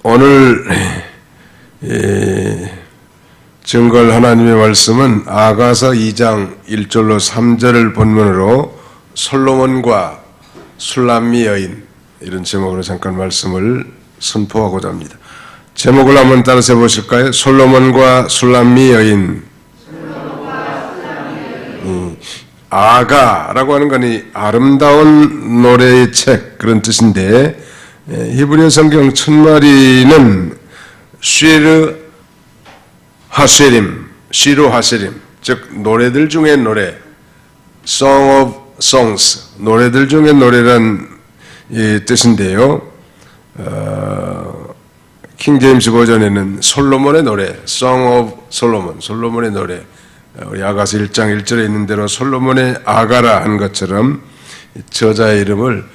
오늘 증거할 하나님의 말씀은 아가서 2장 1절로 3절을 본문으로 솔로몬과 술람미 여인, 이런 제목으로 잠깐 말씀을 선포하고자 합니다. 제목을 한번 따라서 보실까요? 솔로몬과 술람미 여인. 아가라고 하는 건 아름다운 노래의 책, 그런 뜻인데, 히브리어 성경 첫마디는 쉬르 하세림, 즉 노래들 중에 노래, Song of Songs, 노래들 중에 노래란 뜻인데요. 킹 제임스 버전에는 솔로몬의 노래, Song of Solomon, 솔로몬의 노래, 우리 아가서 1장 1절에 있는 대로 솔로몬의 아가라 한 것처럼 저자의 이름을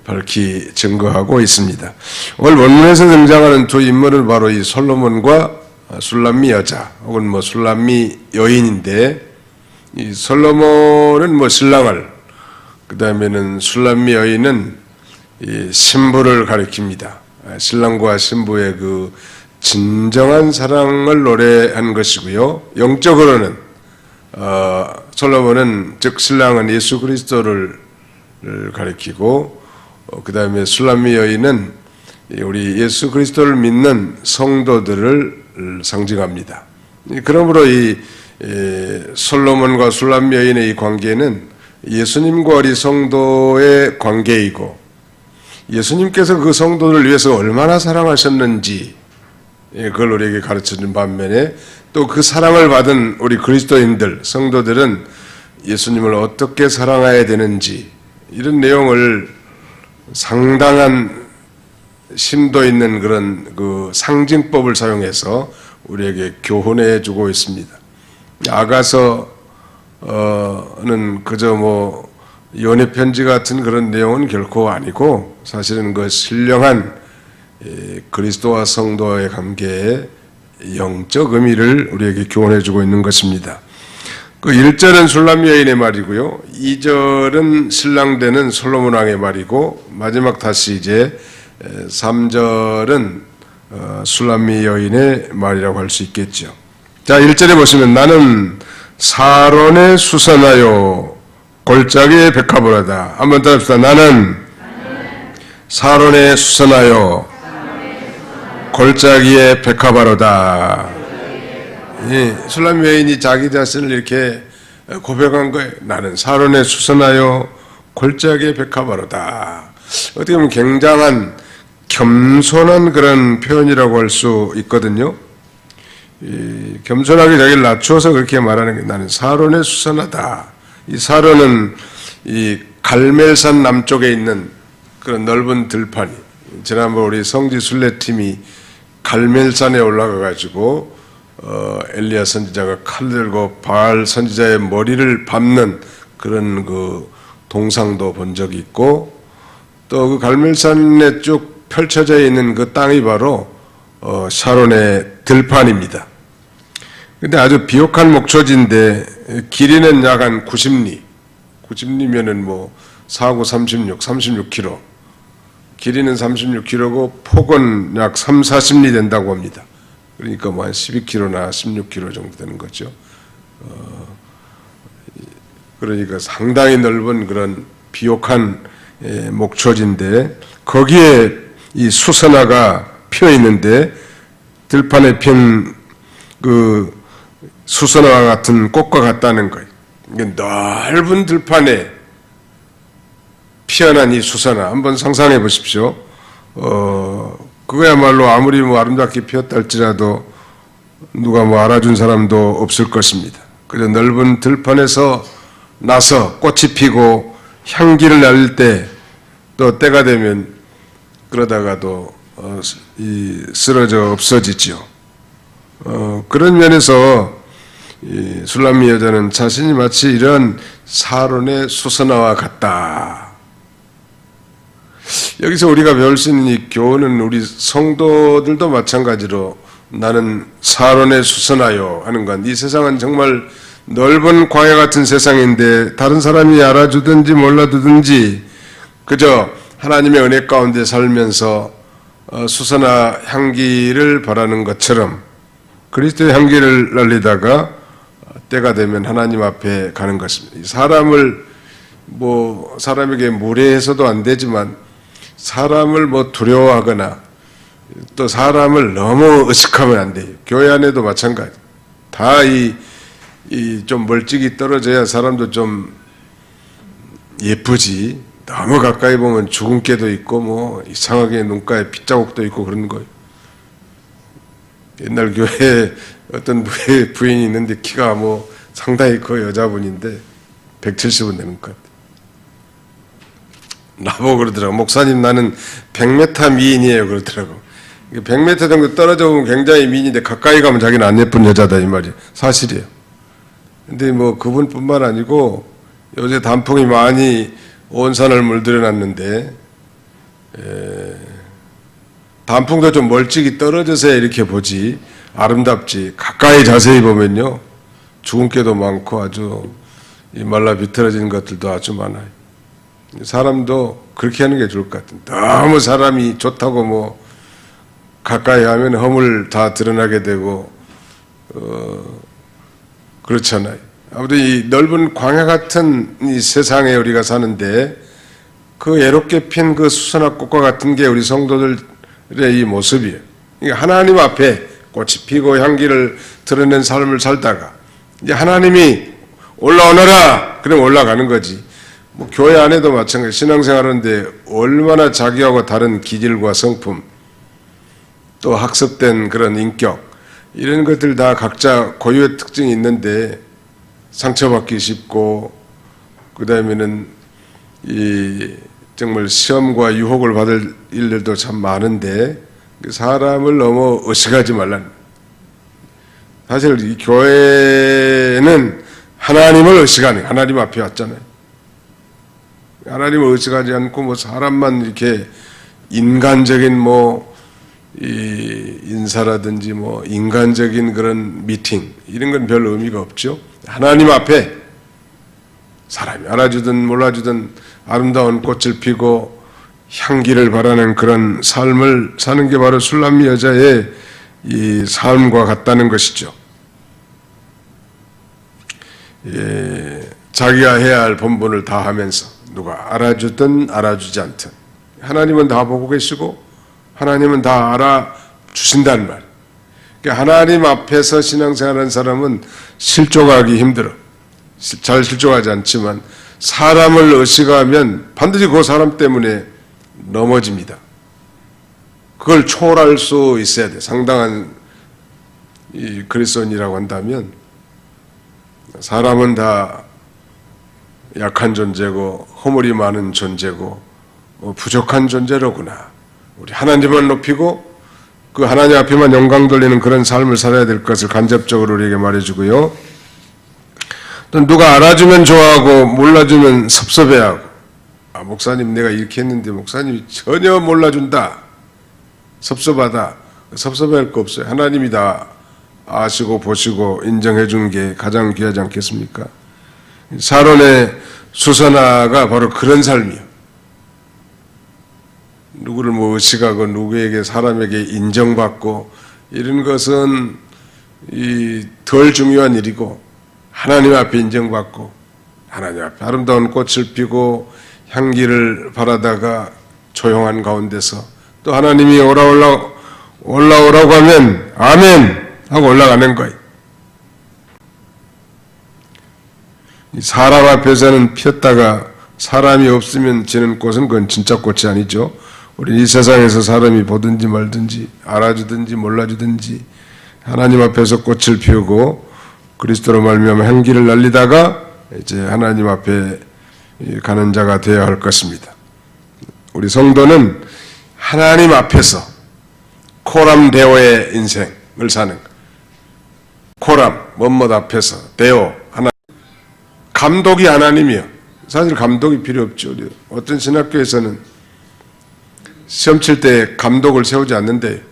밝히 증거하고 있습니다. 오늘 본문에서 등장하는 두 인물은 바로 이 솔로몬과 술람미 여자 혹은 술람미 여인인데, 이 솔로몬은 신랑을, 그 다음에는 술람미 여인은 이 신부를 가리킵니다. 신랑과 신부의 그 진정한 사랑을 노래한 것이고요. 영적으로는 솔로몬은, 즉 신랑은 예수 그리스도를 가리키고, 그 다음에 술람미 여인은 우리 예수 그리스도를 믿는 성도들을 상징합니다. 그러므로 이 솔로몬과 술람미 여인의 이 관계는 예수님과 우리 성도의 관계이고, 예수님께서 그 성도를 위해서 얼마나 사랑하셨는지 그걸 우리에게 가르쳐준 반면에, 또 그 사랑을 받은 우리 그리스도인들, 성도들은 예수님을 어떻게 사랑해야 되는지, 이런 내용을 상당한 심도 있는 그런 그 상징법을 사용해서 우리에게 교훈해 주고 있습니다. 아가서는 그저 연애 편지 같은 그런 내용은 결코 아니고, 사실은 그 신령한 그리스도와 성도의 관계의 영적 의미를 우리에게 교훈해 주고 있는 것입니다. 그 1절은 술람미 여인의 말이고요, 2절은 신랑 되는 솔로몬 왕의 말이고, 마지막 다시 이제 3절은 술람미 여인의 말이라고 할 수 있겠죠. 자, 1절에 보시면 나는 사론에 수선하여 골짜기에 백합을 한번 더 합시다. 나는 사론에 수선하여 골짜기에 백합하로다. 술람미 여인이 자기 자신을 이렇게 고백한 거예요. 나는 사론에 수선하여 골짜기에 백합하로다. 어떻게 보면 굉장한 겸손한 그런 표현이라고 할 수 있거든요. 겸손하게 자기를 낮추어서 그렇게 말하는 게, 나는 사론에 수선하다. 이 사론은 이 갈멜산 남쪽에 있는 그런 넓은 들판이, 지난번 우리 성지 순례팀이 갈멜산에 올라가 가지고 엘리야 선지자가 칼 들고 바알 선지자의 머리를 밟는 그런 그 동상도 본 적이 있고, 또 그 갈멜산에 쭉 펼쳐져 있는 그 땅이 바로 샤론의 들판입니다. 근데 아주 비옥한 목초지인데, 길이는 약 한 90리, 90리면은 4구 36km, 길이는 36km고 폭은 약 3, 40리 된다고 합니다. 그러니까 한 12km나 16km 정도 되는 거죠. 그러니까 상당히 넓은 그런 비옥한 목초지인데, 거기에 이 수선화가 피어 있는데, 들판에 핀 그 수선화 같은 꽃과 같다는 거예요. 넓은 들판에 피어난 이 수선화, 한번 상상해 보십시오. 그거야말로 아무리 아름답게 피었다 할지라도 누가 알아준 사람도 없을 것입니다. 그저 넓은 들판에서 나서 꽃이 피고 향기를 날 때, 또 때가 되면 그러다가도 쓰러져 없어지죠. 그런 면에서 이 술람미 여자는 자신이 마치 이런 사론의 수선화와 같다. 여기서 우리가 배울 수 있는 이 교훈은, 우리 성도들도 마찬가지로 나는 사론에 수선하여 하는 건, 이 세상은 정말 넓은 광야 같은 세상인데 다른 사람이 알아주든지 몰라주든지 그저 하나님의 은혜 가운데 살면서 수선화 향기를 바라는 것처럼 그리스도의 향기를 날리다가 때가 되면 하나님 앞에 가는 것입니다. 사람을 사람에게 무례해서도 안 되지만 사람을 두려워하거나 또 사람을 너무 의식하면 안 돼요. 교회 안에도 마찬가지. 다 좀 멀찍이 떨어져야 사람도 좀 예쁘지. 너무 가까이 보면 죽은 깨도 있고 이상하게 눈가에 핏자국도 있고 그런 거예요. 옛날 교회에 어떤 부인이 있는데 키가 상당히 커 여자분인데 170은 되는 것 같아요. 나보고 그러더라고. 목사님 나는 100m 미인이에요 그러더라고. 100m 정도 떨어져 보면 굉장히 미인인데 가까이 가면 자기는 안 예쁜 여자다 이 말이에요. 사실이에요. 근데 그분뿐만 아니고 요새 단풍이 많이 온 산을 물들여 놨는데 단풍도 좀 멀찍이 떨어져서 이렇게 보지 아름답지 가까이 자세히 보면요 죽은 깨도 많고 아주 말라 비틀어지는 것들도 아주 많아요. 사람도 그렇게 하는 게 좋을 것 같아요. 너무 사람이 좋다고 가까이 하면 허물 다 드러나게 되고 그렇잖아요. 아무튼 이 넓은 광야 같은 이 세상에 우리가 사는데 그 애롭게 핀 그 수선화꽃과 같은 게 우리 성도들의 이 모습이에요. 그러니까 하나님 앞에 꽃이 피고 향기를 드러낸 삶을 살다가 이제 하나님이 올라오너라 그러면 올라가는 거지. 교회 안에도 마찬가지. 신앙생활하는데 얼마나 자기하고 다른 기질과 성품 또 학습된 그런 인격 이런 것들 다 각자 고유의 특징이 있는데 상처받기 쉽고 그 다음에는 정말 시험과 유혹을 받을 일들도 참 많은데 사람을 너무 의식하지 말라는. 사실 이 교회는 하나님을 의식하는 하나님 앞에 왔잖아요. 하나님을 의식하지 않고 사람만 이렇게 인간적인 인사라든지 인간적인 그런 미팅 이런 건 별 의미가 없죠. 하나님 앞에 사람이 알아주든 몰라주든 아름다운 꽃을 피고 향기를 바라는 그런 삶을 사는 게 바로 술람미 여자의 이 삶과 같다는 것이죠. 자기가 해야 할 본분을 다 하면서 누가 알아주든 알아주지 않든 하나님은 다 보고 계시고 하나님은 다 알아주신다는 말. 그러니까 하나님 앞에서 신앙생활하는 사람은 실족하기 힘들어. 잘 실족하지 않지만 사람을 의식하면 반드시 그 사람 때문에 넘어집니다. 그걸 초월할 수 있어야 돼. 상당한 이 그리스도인이라고 한다면 사람은 다 약한 존재고 허물이 많은 존재고 부족한 존재로구나. 우리 하나님만 높이고 그 하나님 앞에만 영광 돌리는 그런 삶을 살아야 될 것을 간접적으로 우리에게 말해주고요. 또 누가 알아주면 좋아하고 몰라주면 섭섭해하고 목사님 내가 이렇게 했는데 목사님이 전혀 몰라준다. 섭섭하다. 섭섭할 거 없어요. 하나님이 다 아시고 보시고 인정해 주는 게 가장 귀하지 않겠습니까? 사론의 수선화가 바로 그런 삶이에요. 누구를 의식하고 누구에게 사람에게 인정받고 이런 것은 덜 중요한 일이고 하나님 앞에 인정받고 하나님 앞에 아름다운 꽃을 피고 향기를 바라다가 조용한 가운데서 또 하나님이 올라오라고 하면 아멘 하고 올라가는 거예요. 사람 앞에서는 피었다가 사람이 없으면 지는 꽃은 그건 진짜 꽃이 아니죠. 우리 이 세상에서 사람이 보든지 말든지 알아주든지 몰라주든지 하나님 앞에서 꽃을 피우고 그리스도로 말미암아 향기를 날리다가 이제 하나님 앞에 가는 자가 되어야 할 것입니다. 우리 성도는 하나님 앞에서 코람 데오의 인생을 사는 것. 코람 뭐뭐 앞에서 데오 하나 감독이 하나님이요. 사실 감독이 필요 없죠. 어떤 신학교에서는 시험 칠 때 감독을 세우지 않는데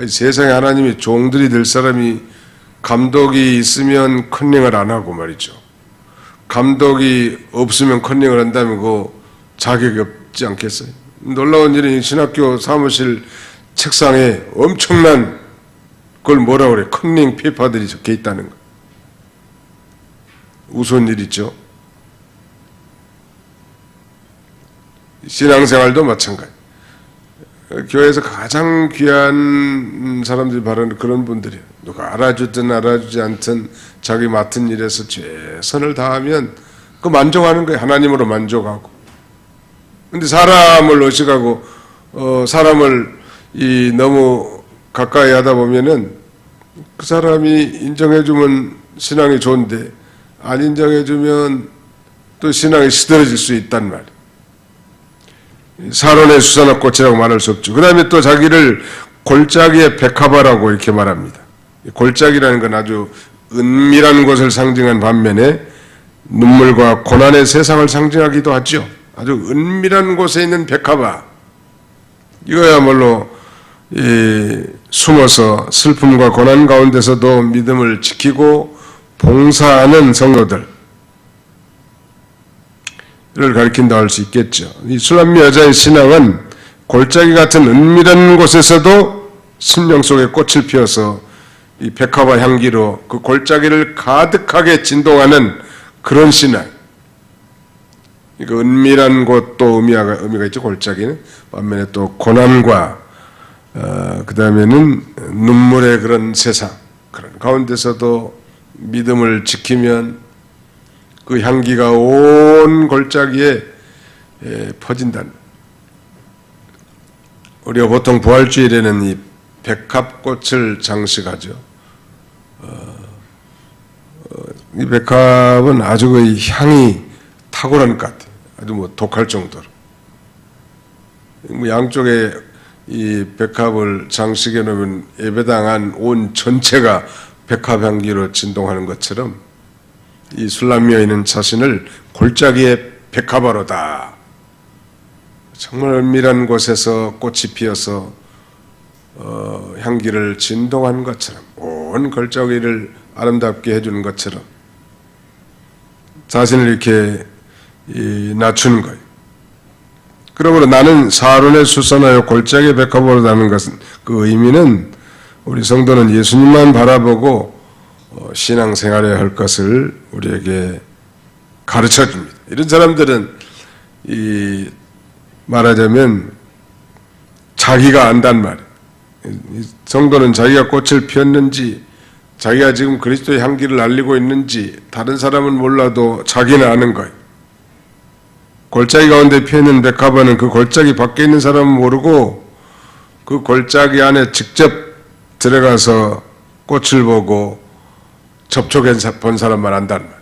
세상에 하나님이 종들이 될 사람이 감독이 있으면 컨닝을 안 하고 말이죠. 감독이 없으면 컨닝을 한다면 그 자격이 없지 않겠어요? 놀라운 일이 신학교 사무실 책상에 엄청난 그걸 뭐라 그래? 컨닝 페이퍼들이 적혀 있다는 거. 우스운 일이죠. 신앙생활도 마찬가지. 교회에서 가장 귀한 사람들이 바로 그런 분들이에요. 누가 알아주든 알아주지 않든 자기 맡은 일에서 최선을 다하면 그 만족하는 거예요. 하나님으로 만족하고. 근데 사람을 의식하고 사람을 너무 가까이 하다 보면은 그 사람이 인정해주면 신앙이 좋은데 안 인정해주면 또 신앙이 시들어질 수 있단 말이에요. 사론의 수산화 꽃이라고 말할 수 없죠. 그 다음에 또 자기를 골짜기의 백합화라고 이렇게 말합니다. 골짜기라는 건 아주 은밀한 곳을 상징한 반면에 눈물과 고난의 세상을 상징하기도 하죠. 아주 은밀한 곳에 있는 백합화. 이거야말로 숨어서 슬픔과 고난 가운데서도 믿음을 지키고 봉사하는 성도들 를 가리킨다 할 수 있겠죠. 이 술람미 여자의 신앙은 골짜기 같은 은밀한 곳에서도 심령 속에 꽃을 피워서 이 백합화 향기로 그 골짜기를 가득하게 진동하는 그런 신앙. 그 은밀한 곳도 의미가 있죠. 골짜기는 반면에 또 고난과 그 다음에는 눈물의 그런 세상 그런 가운데서도 믿음을 지키면 그 향기가 온 골짜기에 퍼진다는. 우리가 보통 부활주일에는 이 백합꽃을 장식하죠. 이 백합은 아주 그 향이 탁월한 것 같아요. 아주 뭐 독할 정도로. 양쪽에 이 백합을 장식해 놓으면 예배당 안 온 전체가 백합 향기로 진동하는 것처럼 이 술람미 여인은 자신을 골짜기의 백합화로다. 정말 은밀한 곳에서 꽃이 피어서 향기를 진동하는 것처럼 온 골짜기를 아름답게 해주는 것처럼 자신을 이렇게 낮추는 거예요. 그러므로 나는 사론의 수선하여 골짜기의 백합화로다는 것은 그 의미는 우리 성도는 예수님만 바라보고 신앙생활해야 할 것을 우리에게 가르쳐 줍니다. 이런 사람들은 말하자면 자기가 안단 말이에요. 성도는 자기가 꽃을 피웠는지 자기가 지금 그리스도의 향기를 날리고 있는지 다른 사람은 몰라도 자기는 아는 거예요. 골짜기 가운데 피어있는 백합화는 그 골짜기 밖에 있는 사람은 모르고 그 골짜기 안에 직접 들어가서 꽃을 보고 접촉해 본 사람만 안다는 말.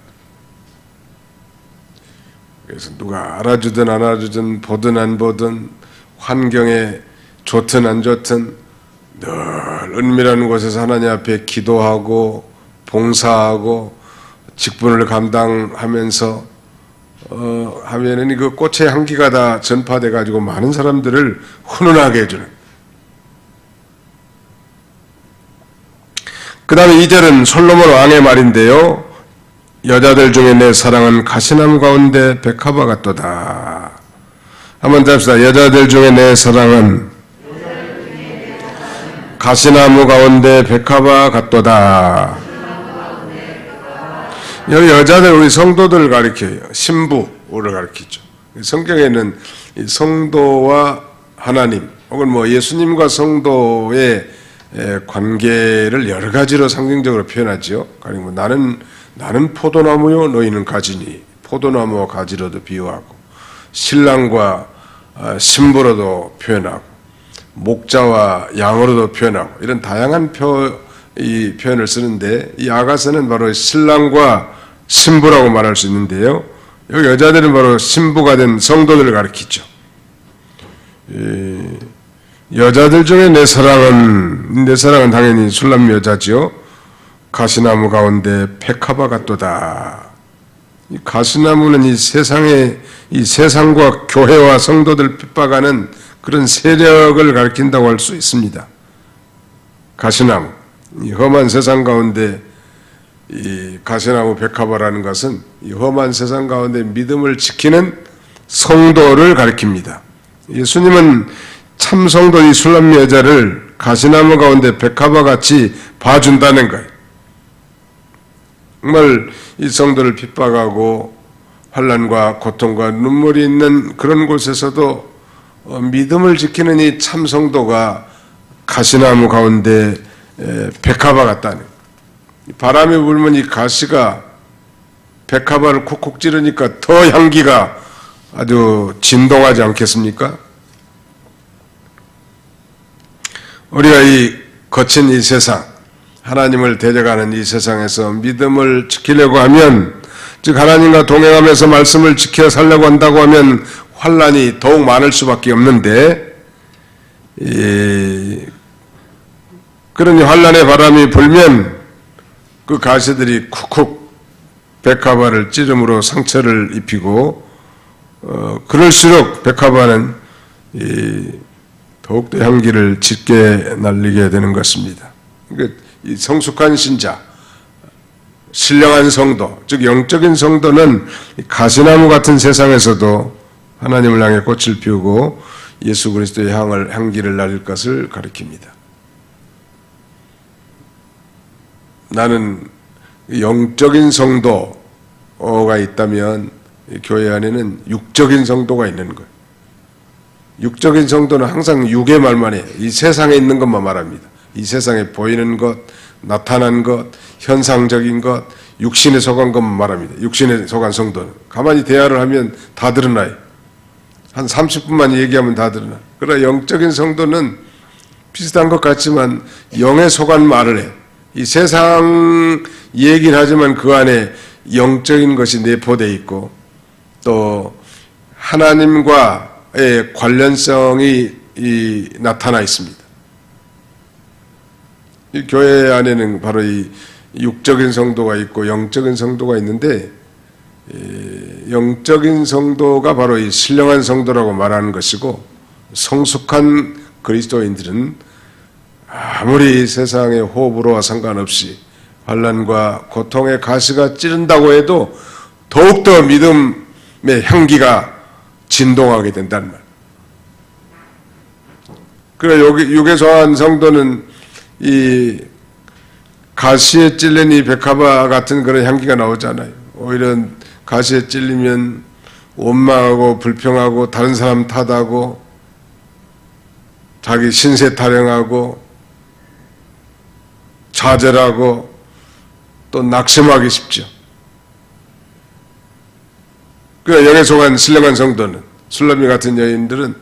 그래서 누가 알아주든 안 알아주든 보든 안 보든 환경에 좋든 안 좋든 늘 은밀한 곳에서 하나님 앞에 기도하고 봉사하고 직분을 감당하면서 하면은 그 꽃의 향기가 다 전파돼 가지고 많은 사람들을 훈훈하게 해주는. 그 다음에 2절은 솔로몬 왕의 말인데요. 여자들 중에 내 사랑은 가시나무 가운데 백합화 같도다. 한번 더 합시다. 여자들 중에 내 사랑은 가시나무 가운데 백합화 같도다. 여기 여자들 우리 성도들을 가리켜요. 신부를 가리키죠. 성경에는 성도와 하나님 혹은 뭐 예수님과 성도의 관계를 여러 가지로 상징적으로 표현하지요. 가령 뭐 나는 포도나무요 너희는 가지니 포도나무와 가지로도 비유하고 신랑과 신부로도 표현하고 목자와 양으로도 표현하고 이런 다양한 표현을 쓰는데 이 아가서는 바로 신랑과 신부라고 말할 수 있는데요. 여기 여자들은 바로 신부가 된 성도들을 가리키죠. 여자들 중에 내 사랑은 당연히 술람 여자지요. 가시나무 가운데 백합화 같도다. 이 가시나무는 이 세상과 교회와 성도들 핍박하는 그런 세력을 가리킨다고 할 수 있습니다. 가시나무, 이 험한 세상 가운데 이 가시나무 백합화라는 것은 이 험한 세상 가운데 믿음을 지키는 성도를 가리킵니다. 예수님은 참성도 이 술람미 여자를 가시나무 가운데 백합화 같이 봐준다는 거예요. 정말 이 성도를 핍박하고 환난과 고통과 눈물이 있는 그런 곳에서도 믿음을 지키는 이 참성도가 가시나무 가운데 백합화 같다는 거예요. 바람이 불면 이 가시가 백합화를 콕콕 찌르니까 더 향기가 아주 진동하지 않겠습니까? 우리가 이 거친 이 세상, 하나님을 대적하는 이 세상에서 믿음을 지키려고 하면, 즉 하나님과 동행하면서 말씀을 지켜 살려고 한다고 하면 환난이 더욱 많을 수밖에 없는데, 그러니 환난의 바람이 불면 그 가시들이 쿡쿡 백합화를 찌름으로 상처를 입히고, 그럴수록 백합화는 더욱더 향기를 짙게 날리게 되는 것입니다. 그러니까 이 성숙한 신자, 신령한 성도, 즉 영적인 성도는 가시나무 같은 세상에서도 하나님을 향해 꽃을 피우고 예수 그리스도의 향기를 날릴 것을 가리킵니다. 나는 영적인 성도가 있다면 교회 안에는 육적인 성도가 있는 거예요. 육적인 성도는 항상 육의 말만 해요. 이 세상에 있는 것만 말합니다. 이 세상에 보이는 것, 나타난 것, 현상적인 것, 육신에 속한 것만 말합니다. 육신에 속한 성도는. 가만히 대화를 하면 다 드러나요. 한 30분만 얘기하면 다 드러나요. 그러나 영적인 성도는 비슷한 것 같지만 영에 속한 말을 해요. 이 세상 얘기를 하지만 그 안에 영적인 것이 내포되어 있고 또 하나님과의 관련성이 나타나 있습니다. 이 교회 안에는 바로 이 육적인 성도가 있고 영적인 성도가 있는데, 영적인 성도가 바로 이 신령한 성도라고 말하는 것이고, 성숙한 그리스도인들은 아무리 세상의 호불호와 상관없이 환난과 고통의 가시가 찌른다고 해도 더욱더 믿음의 향기가 진동하게 된다는 말. 그래 육에 속한 성도는 이 가시에 찔린 이 백합화 같은 그런 향기가 나오잖아요. 오히려 가시에 찔리면 원망하고 불평하고 다른 사람 탓하고 자기 신세 타령하고 좌절하고 또 낙심하기 쉽죠. 그 영에 속한 신령한 성도는, 술람미 같은 여인들은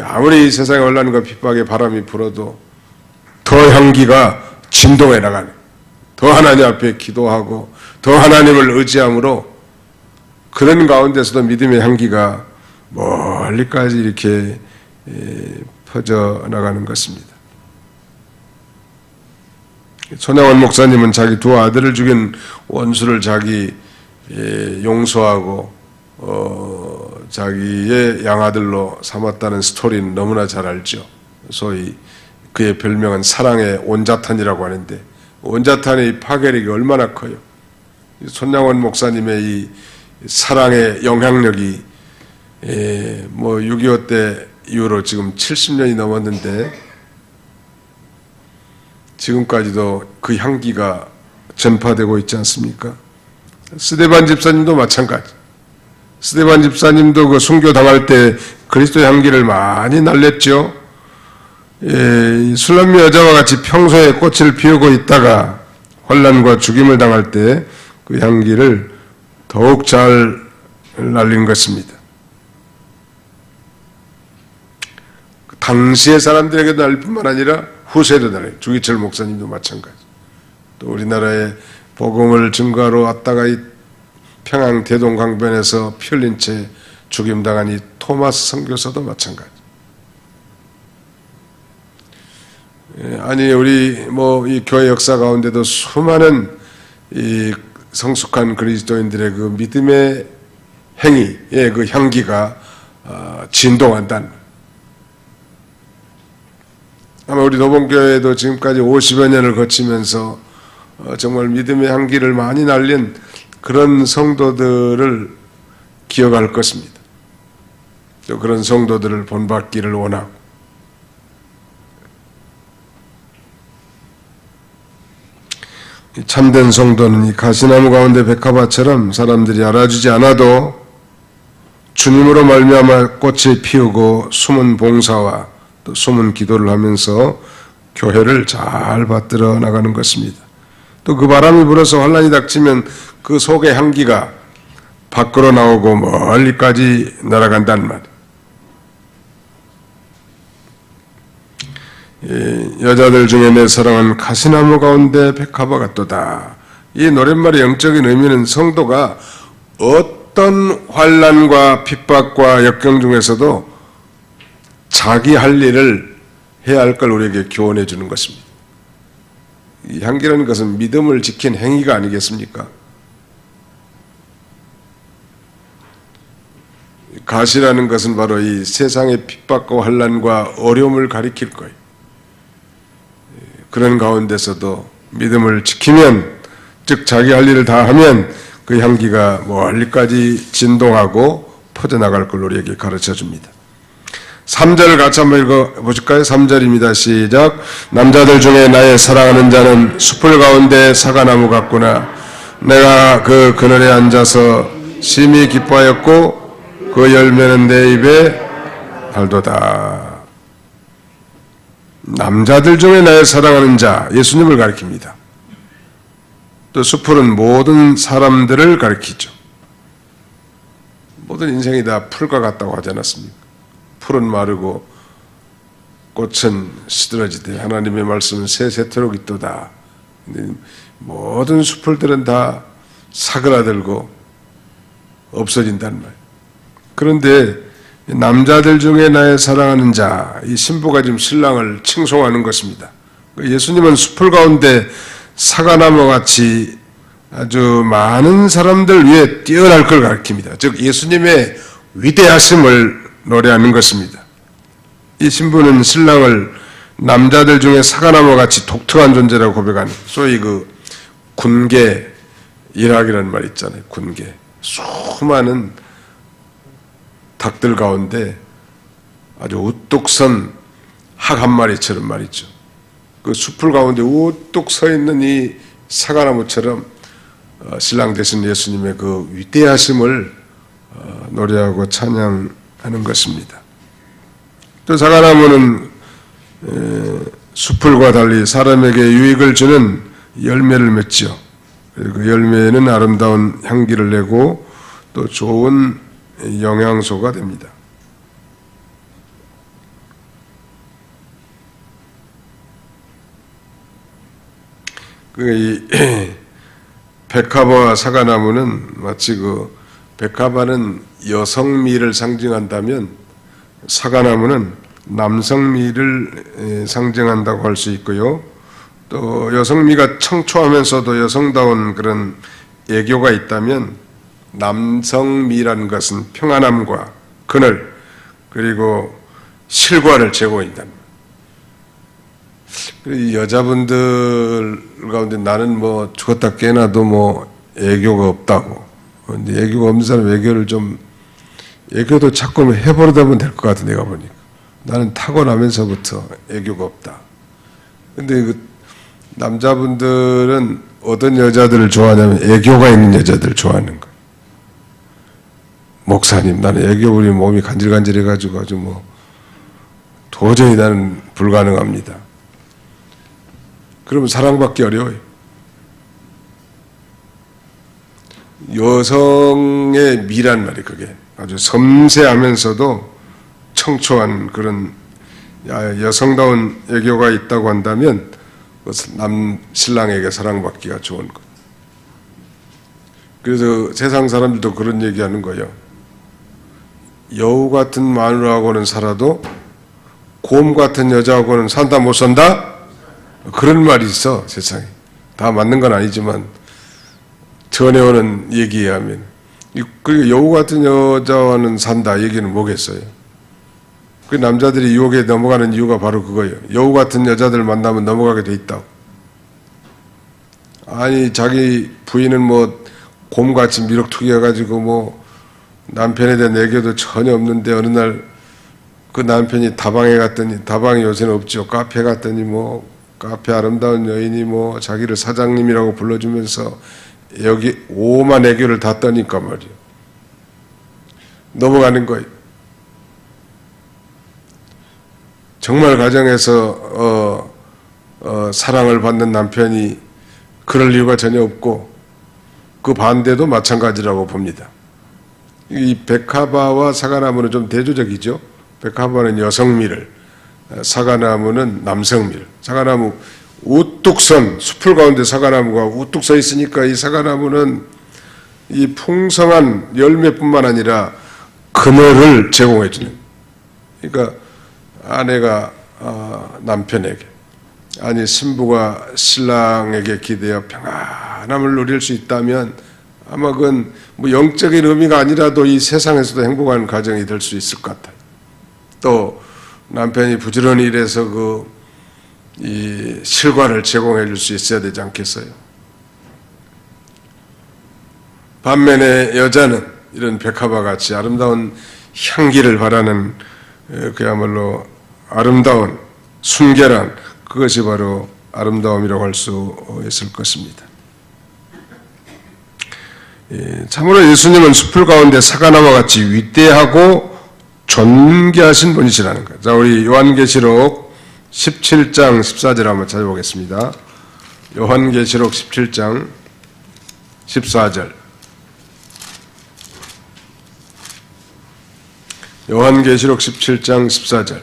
아무리 세상에 혼란과 핍박의 바람이 불어도 더 향기가 진동해 나가는, 더 하나님 앞에 기도하고 더 하나님을 의지함으로 그런 가운데서도 믿음의 향기가 멀리까지 이렇게 퍼져 나가는 것입니다. 손양원 목사님은 자기 두 아들을 죽인 원수를 자기 용서하고 자기의 양아들로 삼았다는 스토리는 너무나 잘 알죠. 소위 그의 별명은 사랑의 온자탄이라고 하는데, 온자탄의 파괴력이 얼마나 커요. 손양원 목사님의 이 사랑의 영향력이 6.25 때 이후로 지금 70년이 넘었는데 지금까지도 그 향기가 전파되고 있지 않습니까? 스데반 집사님도 마찬가지. 스데반 집사님도 그 순교 당할 때 그리스도의 향기를 많이 날렸죠. 술람미 여자와 같이 평소에 꽃을 피우고 있다가 환난과 죽임을 당할 때 그 향기를 더욱 잘 날린 것입니다. 당시의 사람들에게도 날릴 뿐만 아니라 후세도 날려요. 주기철 목사님도 마찬가지. 또 우리나라에 복음을 증거하러 왔다가 이 평양 대동강변에서 피 흘린 채 죽임당한 이 토마스 선교사도 마찬가지. 아니 우리 이 교회 역사 가운데도 수많은 이 성숙한 그리스도인들의 그 믿음의 행위의 그 향기가 진동한다는. 아마 우리 도봉교회도 지금까지 50여 년을 거치면서 정말 믿음의 향기를 많이 날린 그런 성도들을 기억할 것입니다. 또 그런 성도들을 본받기를 원하고, 참된 성도는 이 가시나무 가운데 백합화처럼 사람들이 알아주지 않아도 주님으로 말미암아 꽃을 피우고 숨은 봉사와 또 숨은 기도를 하면서 교회를 잘 받들어 나가는 것입니다. 또 그 바람이 불어서 환란이 닥치면 그 속의 향기가 밖으로 나오고 멀리까지 날아간단 말이에요. 여자들 중에 내 사랑은 가시나무 가운데 백합화 같도다. 이 노랫말의 영적인 의미는 성도가 어떤 환난과 핍박과 역경 중에서도 자기 할 일을 해야 할 걸 우리에게 교훈해 주는 것입니다. 이 향기라는 것은 믿음을 지킨 행위가 아니겠습니까? 가시라는 것은 바로 이 세상의 핍박과 환난과 어려움을 가리킬 거예요. 그런 가운데서도 믿음을 지키면, 즉 자기 할 일을 다 하면 그 향기가 멀리까지 진동하고 퍼져나갈 걸 우리에게 가르쳐 줍니다. 3절을 같이 한번 읽어보실까요? 3절입니다. 시작. 남자들 중에 나의 사랑하는 자는 숲을 가운데 사과나무 같구나. 내가 그 그늘에 앉아서 심히 기뻐하였고 그 열매는 내 입에 달도다. 남자들 중에 나의 사랑하는 자, 예수님을 가리킵니다. 또 숲풀은 모든 사람들을 가리키죠. 모든 인생이 다 풀과 같다고 하지 않았습니까? 풀은 마르고 꽃은 시들어지되 하나님의 말씀은 새새토록 있도다. 모든 숲풀들은 다 사그라들고 없어진단 말이에요. 그런데 남자들 중에 나의 사랑하는 자, 이 신부가 지금 신랑을 칭송하는 것입니다. 예수님은 숲풀 가운데 사과나무 같이 아주 많은 사람들 위해 뛰어날 걸 가르칩니다. 즉 예수님의 위대하심을 노래하는 것입니다. 이 신부는 신랑을 남자들 중에 사과나무 같이 독특한 존재라고 고백하는, 소위 그 군계 일학이라는 말 있잖아요. 군계, 수많은 닭들 가운데 아주 우뚝 선 학 한 마리처럼 말이죠. 그 숲풀 가운데 우뚝 서 있는 이 사과나무처럼 신랑 되신 예수님의 그 위대하심을 노래하고 찬양하는 것입니다. 또 사과나무는 숲풀과 달리 사람에게 유익을 주는 열매를 맺죠. 그리고 그 열매는 아름다운 향기를 내고 또 좋은 영양소가 됩니다. 이 백합화와 사과나무는 마치 그 백합화는 여성미를 상징한다면 사과나무는 남성미를 상징한다고 할 수 있고요. 또 여성미가 청초하면서도 여성다운 그런 애교가 있다면 남성미라는 것은 평안함과 그늘 그리고 실과를 제공한다. 그리고 여자분들 가운데 나는 뭐 죽었다 깨어나도 뭐 애교가 없다고. 근데 애교가 없는 사람 애교도 자꾸 해버리다 보면 될 것 같아. 내가 보니까 나는 타고나면서부터 애교가 없다. 근데 그 남자분들은 어떤 여자들을 좋아하냐면 애교가 있는 여자들을 좋아하는 거예요. 목사님, 나는 애교 부리면 몸이 간질간질해가지고 아주 뭐 도저히 나는 불가능합니다. 그러면 사랑받기 어려워요. 여성의 미란 말이 그게 아주 섬세하면서도 청초한 그런 여성다운 애교가 있다고 한다면 신랑에게 사랑받기가 좋은 것. 그래서 세상 사람들도 그런 얘기하는 거예요. 여우 같은 마누라하고는 살아도 곰 같은 여자하고는 산다 못 산다? 그런 말이 있어. 세상에 다 맞는 건 아니지만 전해오는 얘기에 하면 그 여우 같은 여자와는 산다 얘기는 뭐겠어요? 그 남자들이 유혹에 넘어가는 이유가 바로 그거예요. 여우 같은 여자들 만나면 넘어가게 돼 있다고. 아니 자기 부인은 뭐 곰같이 미력투기해가지고 뭐 남편에 대한 애교도 전혀 없는데 어느 날 그 남편이 다방에 갔더니, 다방이 요새는 없죠. 카페 갔더니 뭐 카페 아름다운 여인이 뭐 자기를 사장님이라고 불러주면서 여기 오만 애교를 다 떠니까 말이에요. 넘어가는 거예요. 정말 가정에서 사랑을 받는 남편이 그럴 이유가 전혀 없고 그 반대도 마찬가지라고 봅니다. 이 백합화와 사과나무는 좀 대조적이죠. 백합화는 여성미를, 사과나무는 남성미를. 사과나무 우뚝 선, 숲을 가운데 사과나무가 우뚝 서 있으니까 이 사과나무는 이 풍성한 열매뿐만 아니라 그늘을 제공해 주는. 그러니까 아내가 남편에게, 아니 신부가 신랑에게 기대어 평안함을 누릴 수 있다면 아마 그건 뭐 영적인 의미가 아니라도 이 세상에서도 행복한 가정이 될 수 있을 것 같아요. 또 남편이 부지런히 일해서 이 실과를 제공해 줄 수 있어야 되지 않겠어요? 반면에 여자는 이런 백합화 같이 아름다운 향기를 바라는 그야말로 아름다운 순결한, 그것이 바로 아름다움이라고 할 수 있을 것입니다. 참으로 예수님은 숲을 가운데 사과나무와 같이 위대하고 존귀하신 분이시라는 거예요. 자, 우리 요한계시록 17장 14절 한번 찾아보겠습니다. 요한계시록 17장 14절. 요한계시록 17장 14절.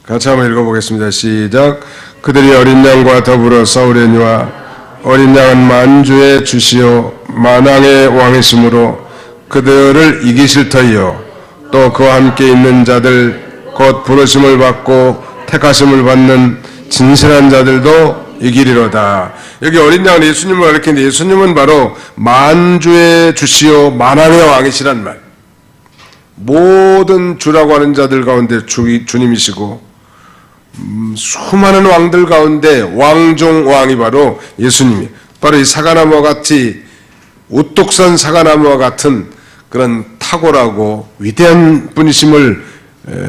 같이 한번 읽어보겠습니다. 시작. 그들이 어린 양과 더불어 싸우려니와 어린 양은 만주의 주시요 만왕의 왕이시므로 그들을 이기실 터이요 또 그와 함께 있는 자들 곧 부르심을 받고 택하심을 받는 진실한 자들도 이기리로다. 여기 어린 양은 예수님을 가리키는데 예수님은 바로 만주의 주시요 만왕의 왕이시란 말. 모든 주라고 하는 자들 가운데 주님이시고 수많은 왕들 가운데 왕중 왕이 바로 예수님이, 바로 이 사과나무와 같이 우뚝 선 사과나무와 같은 그런 탁월하고 위대한 분이심을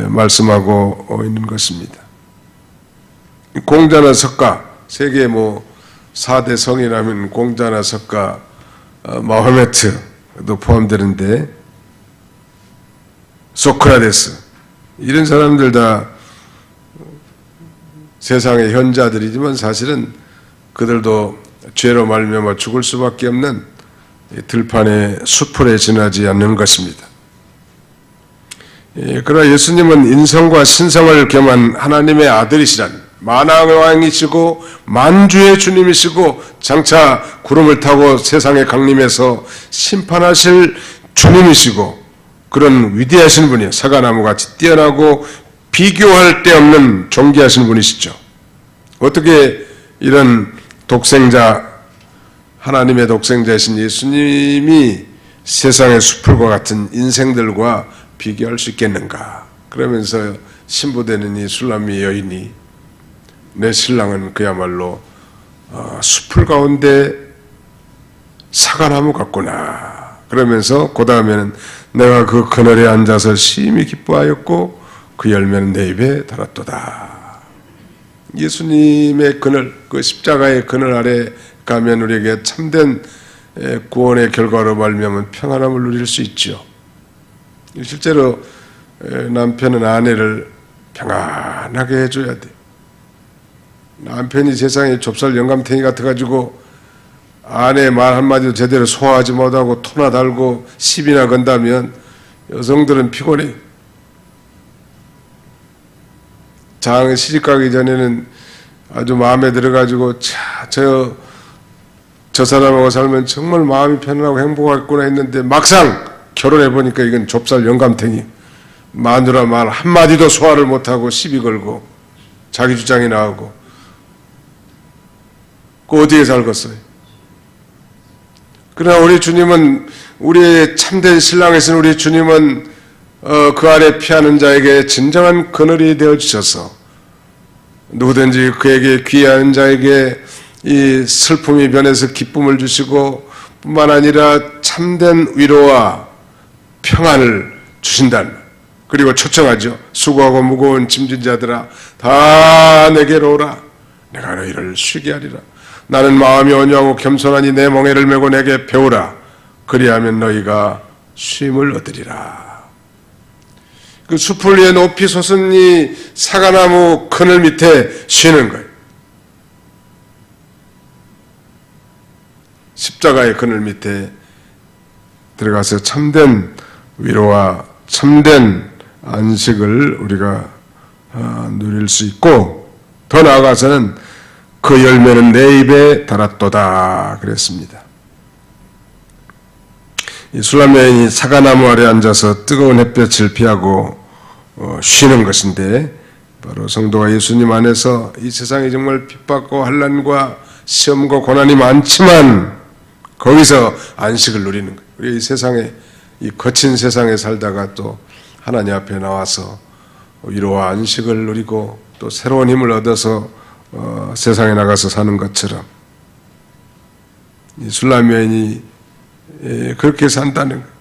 말씀하고 있는 것입니다. 공자나 석가, 세계 4대 성이라면 공자나 석가, 마호메트도 포함되는데, 소크라테스, 이런 사람들 다 세상의 현자들이지만 사실은 그들도 죄로 말미암아 죽을 수밖에 없는 들판의 수풀에 지나지 않는 것입니다. 그러나 예수님은 인성과 신성을 겸한 하나님의 아들이시란, 만왕의 왕이시고 만주의 주님이시고 장차 구름을 타고 세상에 강림해서 심판하실 주님이시고 그런 위대하신 분이에요. 사과나무같이 뛰어나고 비교할 데 없는 존귀하신 분이시죠. 어떻게 이런 독생자, 하나님의 독생자이신 예수님이 세상의 수풀과 같은 인생들과 비교할 수 있겠는가? 그러면서 신부되는 이 술람미 여인이 내 신랑은 그야말로 수풀 가운데 사과나무 같구나. 그러면서 그 다음에는 내가 그 그늘에 앉아서 심히 기뻐하였고 그 열매는 내 입에 달았도다. 예수님의 그늘, 그 십자가의 그늘 아래 가면 우리에게 참된 구원의 결과로 말미암은 평안함을 누릴 수 있죠. 실제로 남편은 아내를 평안하게 해줘야 돼. 남편이 세상에 좁쌀 영감탱이 같아가지고 아내의 말 한마디도 제대로 소화하지 못하고 토나 달고 시비나 건다면 여성들은 피곤해. 장에 시집가기 전에는 아주 마음에 들어가지고 저 사람하고 살면 정말 마음이 편안하고 행복하겠구나 했는데 막상 결혼해보니까 이건 좁쌀 영감탱이. 마누라 말 한마디도 소화를 못하고 시비 걸고 자기 주장이 나오고 그 어디에 살겠어요? 그러나 우리 주님은, 우리의 참된 신랑이신 우리 주님은 그 아래 피하는 자에게 진정한 그늘이 되어주셔서 누구든지 그에게 귀한 자에게 이 슬픔이 변해서 기쁨을 주시고 뿐만 아니라 참된 위로와 평안을 주신다는 말. 그리고 초청하죠. 수고하고 무거운 짐진 자들아 다 내게로 오라. 내가 너희를 쉬게 하리라. 나는 마음이 온유하고 겸손하니 내 멍에를 메고 내게 배우라. 그리하면 너희가 쉼을 얻으리라. 그 숲을 위에 높이 솟은 이 사과나무 그늘 밑에 쉬는 거예요. 십자가의 그늘 밑에 들어가서 참된 위로와 참된 안식을 우리가 누릴 수 있고, 더 나아가서는 그 열매는 내 입에 달았도다 그랬습니다. 이 술람 여인이 사과나무 아래 앉아서 뜨거운 햇볕을 피하고 쉬는 것인데, 바로 성도가 예수님 안에서 이 세상이 정말 핍박과 환난과 시험과 고난이 많지만 거기서 안식을 누리는 거예요. 우리 이 세상에, 이 거친 세상에 살다가 또 하나님 앞에 나와서 위로와 안식을 누리고 또 새로운 힘을 얻어서 세상에 나가서 사는 것처럼 이 술람 여인이 그렇게 산다는 거예요.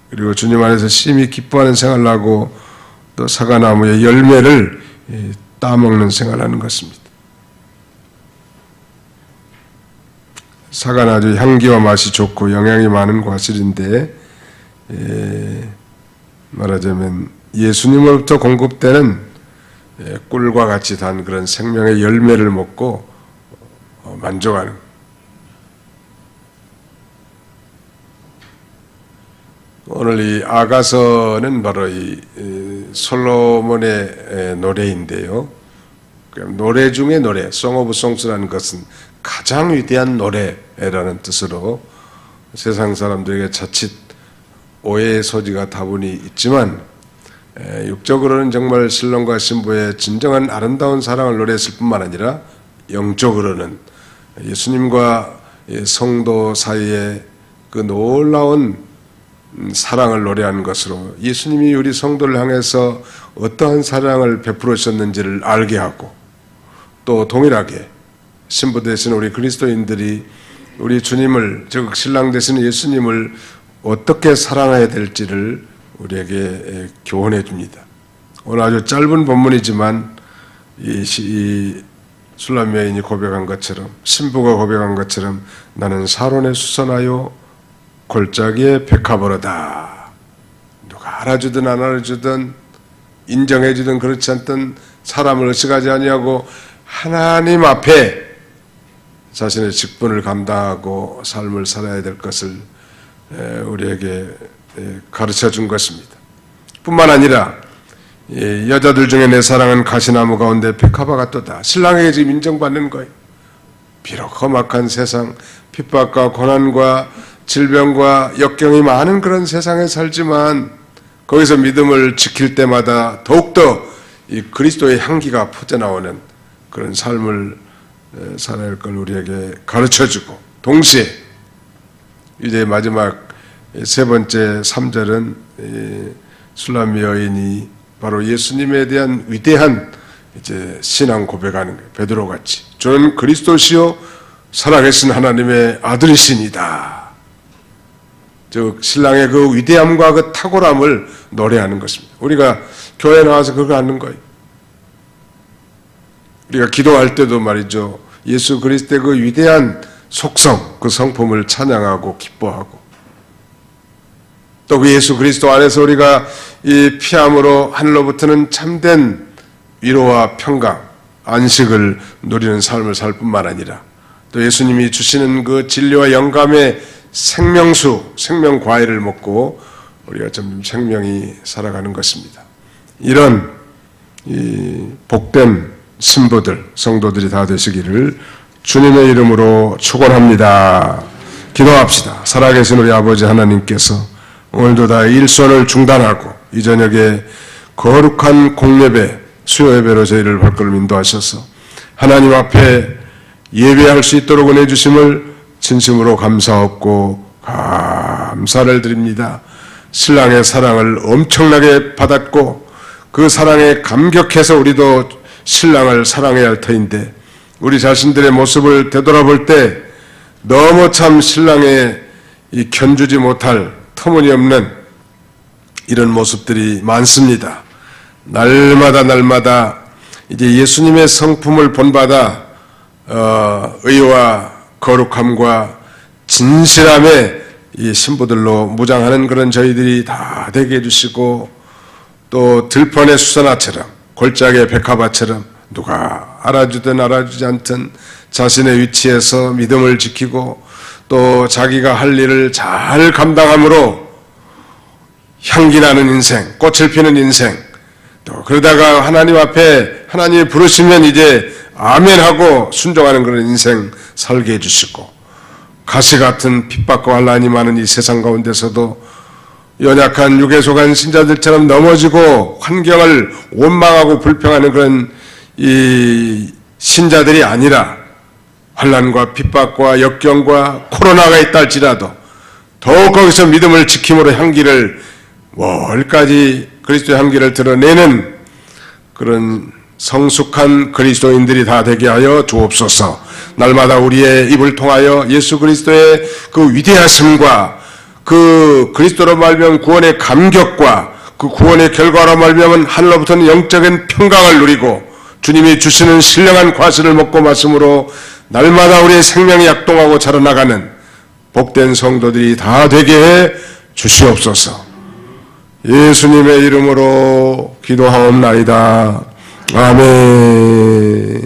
그리고 주님 안에서 심히 기뻐하는 생활을 하고 또 사과나무의 열매를 따먹는 생활을 하는 것입니다. 사과는 아주 향기와 맛이 좋고 영양이 많은 과실인데, 말하자면 예수님으로부터 공급되는 꿀과 같이 단 그런 생명의 열매를 먹고 만족하는. 오늘 이 아가서는 바로 이 솔로몬의 노래인데요. 노래 중에 노래, Song of Songs라는 것은 가장 위대한 노래라는 뜻으로 세상 사람들에게 자칫 오해의 소지가 다분히 있지만, 육적으로는 정말 신랑과 신부의 진정한 아름다운 사랑을 노래했을 뿐만 아니라 영적으로는 예수님과 성도 사이에 그 놀라운 사랑을 노래하는 것으로 예수님이 우리 성도를 향해서 어떠한 사랑을 베풀으셨는지를 알게 하고, 또 동일하게 신부 되신 우리 그리스도인들이 우리 주님을, 즉 신랑 되시는 예수님을 어떻게 사랑해야 될지를 우리에게 교훈해 줍니다. 오늘 아주 짧은 본문이지만 이 술람 여인이 고백한 것처럼, 신부가 고백한 것처럼 나는 사론에 수선하여 골짜기에 백합으로다. 누가 알아주든 안 알아주든 인정해주든 그렇지 않든 사람을 의식하지 아니하고 하나님 앞에 자신의 직분을 감당하고 삶을 살아야 될 것을 우리에게 가르쳐 준 것입니다. 뿐만 아니라 여자들 중에 내 사랑은 가시나무 가운데 백합화 같도다. 신랑에게 지금 인정받는 거예요. 비록 험악한 세상, 핍박과 고난과 질병과 역경이 많은 그런 세상에 살지만 거기서 믿음을 지킬 때마다 더욱더 이 그리스도의 향기가 퍼져나오는 그런 삶을 살아야 할 걸 우리에게 가르쳐주고, 동시에 이제 마지막 세 번째 3절은 술람 여인이 바로 예수님에 대한 위대한 이제 신앙 고백하는 거예요. 베드로같이 주는 그리스도시요 살아계신 하나님의 아들이시니다. 즉 신랑의 그 위대함과 그 탁월함을 노래하는 것입니다. 우리가 교회에 나와서 그걸 하는 거예요. 우리가 기도할 때도 말이죠, 예수 그리스도의 그 위대한 속성, 그 성품을 찬양하고 기뻐하고, 또 그 예수 그리스도 안에서 우리가 이 피함으로 하늘로부터는 참된 위로와 평강, 안식을 누리는 삶을 살 뿐만 아니라 또 예수님이 주시는 그 진리와 영감의 생명수, 생명과일을 먹고 우리가 점점 생명이 살아가는 것입니다. 이런 이 복된 신부들, 성도들이 다 되시기를 주님의 이름으로 축원합니다. 기도합시다. 살아계신 우리 아버지 하나님께서 오늘도 다 일선을 중단하고 이 저녁에 거룩한 공예배, 수요예배로 저희를 발걸음 인도하셔서 하나님 앞에 예배할 수 있도록 은혜 주심을 진심으로 감사하고 감사를 드립니다. 신랑의 사랑을 엄청나게 받았고 그 사랑에 감격해서 우리도 신랑을 사랑해야 할 터인데, 우리 자신들의 모습을 되돌아볼 때 너무 참 신랑에 이 견주지 못할 터무니없는 이런 모습들이 많습니다. 날마다 이제 예수님의 성품을 본받아 의와 거룩함과 진실함의 이 신부들로 무장하는 그런 저희들이 다 되게 해주시고, 또 들판의 수선화처럼 골짜기의 백합화처럼 누가 알아주든 알아주지 않든 자신의 위치에서 믿음을 지키고 또 자기가 할 일을 잘 감당함으로 향기나는 인생, 꽃을 피는 인생, 또 그러다가 하나님 앞에 하나님이 부르시면 이제 아멘하고 순종하는 그런 인생 살게 해주시고, 가시 같은 핍박과 환난이 많은 이 세상 가운데서도 연약한 육에 속한 신자들처럼 넘어지고 환경을 원망하고 불평하는 그런 이 신자들이 아니라 환난과 핍박과 역경과 코로나가 있다 할지라도 더욱 거기서 믿음을 지킴으로 향기를 멀까지 그리스도의 향기를 드러내는 그런 성숙한 그리스도인들이 다 되게 하여 주옵소서. 날마다 우리의 입을 통하여 예수 그리스도의 그 위대하심과 그 그리스도로 말미암은 구원의 감격과 그 구원의 결과로 말미암은 하늘로부터는 영적인 평강을 누리고 주님이 주시는 신령한 과실을 먹고 마심으로 날마다 우리의 생명이 약동하고 자라나가는 복된 성도들이 다 되게 해 주시옵소서. 예수님의 이름으로 기도하옵나이다. 아멘.